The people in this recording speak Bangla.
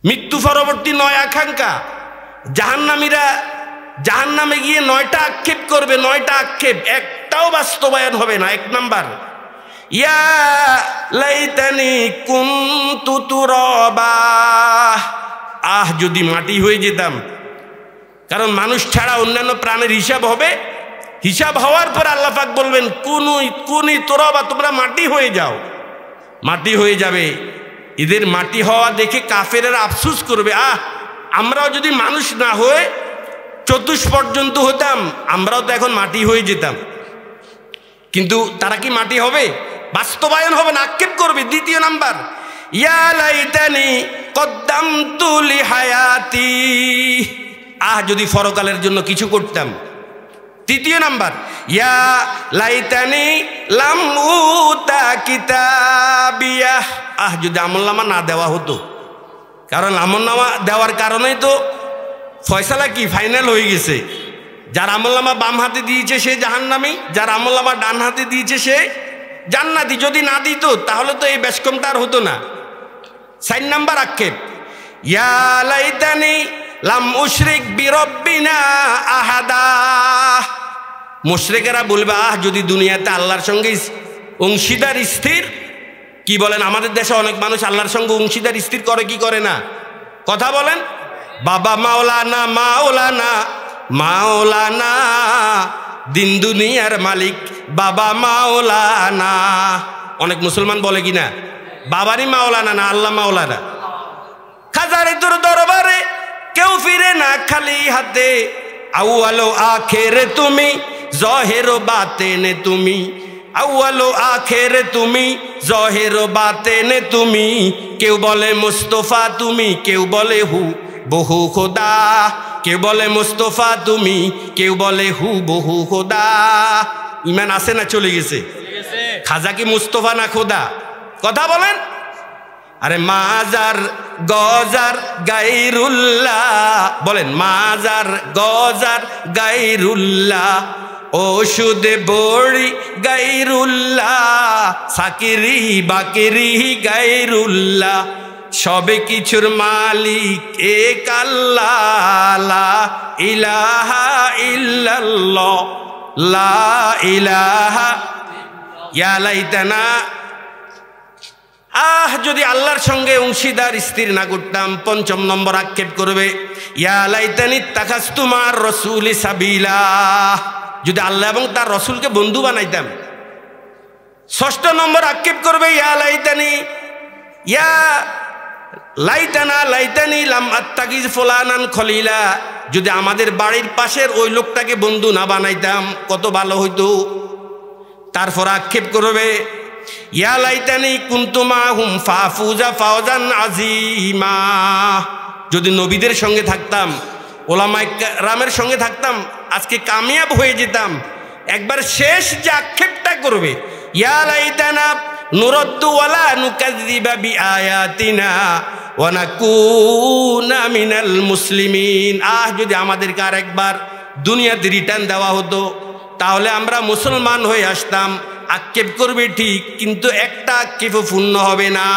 মৃত্যু পরবর্তী 9 আকাঙ্ক্ষা। জাহান্নামীরা জাহান্নামে গিয়ে 9টা আক্ষেপ করবে, 9টা আক্ষেপ, একটাও বাস্তবায়ন হবে না। 1 নাম্বার, ইয়া লাইতানি কুনতু তুরাবা, যদি মাটি হয়ে যেতাম। কারণ মানুষ ছাড়া অন্যান্য প্রাণের হিসাব হবে, হিসাব হওয়ার পর আল্লাহ পাক বলবেন কুনি তুরাবা, তোমরা মাটি হয়ে যাও। মাটি হয়ে যাবে। এদের মাটি হওয়া দেখে কাফেরেরা আফসোস করবে, আমরাও যদি মানুষ না হয়ে চতুষ্পর্যন্ত হতাম, আমরাও তো এখন মাটি হয়ে যেতাম। কিন্তু তারা কি মাটি হবে? বাস্তবায়ন হবে না, আক্ষেপ করবে। 2 নাম্বার, ইয়া লাইতানি কদ্দামতু লিহায়াতি, যদি পরকালের জন্য কিছু করতাম। 3 নাম্বার, ইয়া লাইতানি লাম উতা কিতাবিয়া, যদি আমলনামা না দেওয়া হতো। কারণ আমলনামা দেওয়ার কারণেই তো ফয়সালা কি ফাইনাল হয়ে গেছে। যার আমলনামা বাম হাতে দিয়েছে সে জাহান্নামী, যার আমলনামা ডান হাতে দিয়েছে সে জান্নাতি। যদি না দিত তাহলে তো এই বেশকমটা আর হতো না। 4 নাম্বার আক্ষেপ, ইয়া লাইতানি লাম উশরিক বিরব্বিনা আহাদা, মুশরিকেরা বলবে, যদি দুনিয়াতে আল্লাহর সঙ্গে অংশীদার স্থির। কি বলেন? আমাদের দেশে অনেক মানুষ আল্লাহর সঙ্গে অংশীদার স্থির করে কি করে না? কথা বলেন। বাবা মাওলানা মাওলানা মাওলানা, দিন দুনিয়ার মালিক বাবা মাওলানা। অনেক মুসলমান বলে কিনা বাবারই মাওলানা না, আল্লাহ মাওলানা। খাজারে তোর দরবারে কেউ ফিরে না খালি হাতে, আউয়ালো আখেরে তুমি, জহেরো বাতেনে তুমি, আউয়ালো আখেরে তুমি, জহেরো বাতেনে তুমি। কেউ বলে মুস্তফা তুমি, কেউ বলে হু বহু খোদা, কেউ বলে মুস্তফা তুমি, কেউ বলে হু বহু খোদা। ইমান আছে না চলে গেছে? খাজা কি মুস্তফা না খোদা? কথা বলেন। আরে মাজার গজার গায়রুল্লাহ, বলেন মাজার গজার গায়রুল্লাহ, ওষুধে বড়ি গায়রুল্লাহ, সাকিরি বাকিরি গায়রুল্লাহ, সবে কিছুর মালিক এক আল্লাহ, লা ইলাহা ইল্লাল্লাহ, লা ইলাহা। ইয়া লাইতানা, যদি আল্লাহর সঙ্গে অংশীদার স্থির না করতাম। 5 নম্বর আক্ষেপ করবে, ইয়া লাইতানি তাখাস্তু মার রাসূলি সাবিলা, যদি আল্লাহ এবং তার রসুলকে বন্ধু বানাইতাম। 6 নম্বর আক্ষেপ করবে, ইয়া লাইতানি, ইয়া লাইতানা লাইতানি লাম আত্তাকিজ ফুলানান খলিলা, যদি আমাদের বাড়ির পাশের ওই লোকটাকে বন্ধু না বানাইতাম কত ভালো হইতো। তারপর আক্ষেপ করবে, ইয়া লাইতানি কুনতু মাহুম ফাফুজা ফাওজান আজিমা, যদি নবীদের সঙ্গে থাকতাম, ওলামায়ে কেরামের সঙ্গে থাকতাম, আজকে কামিয়াব হয়ে যেতাম। একবার শেষ যে আক্ষেপটা করবে, ইয়া লাইতানা নুরদ্দু ওয়ালা নুকাযযিবা বিআয়াতিনা ওয়া নাকুনা মিনাল মুসলিমিন, যদি আমাদেরকে আর একবার দুনিয়াতে রিটার্ন দেওয়া হতো তাহলে আমরা মুসলমান হয়ে আসতাম। আক্ষেপ করবে ঠিক, কিন্তু একটা আক্ষেপও পূর্ণ হবে না।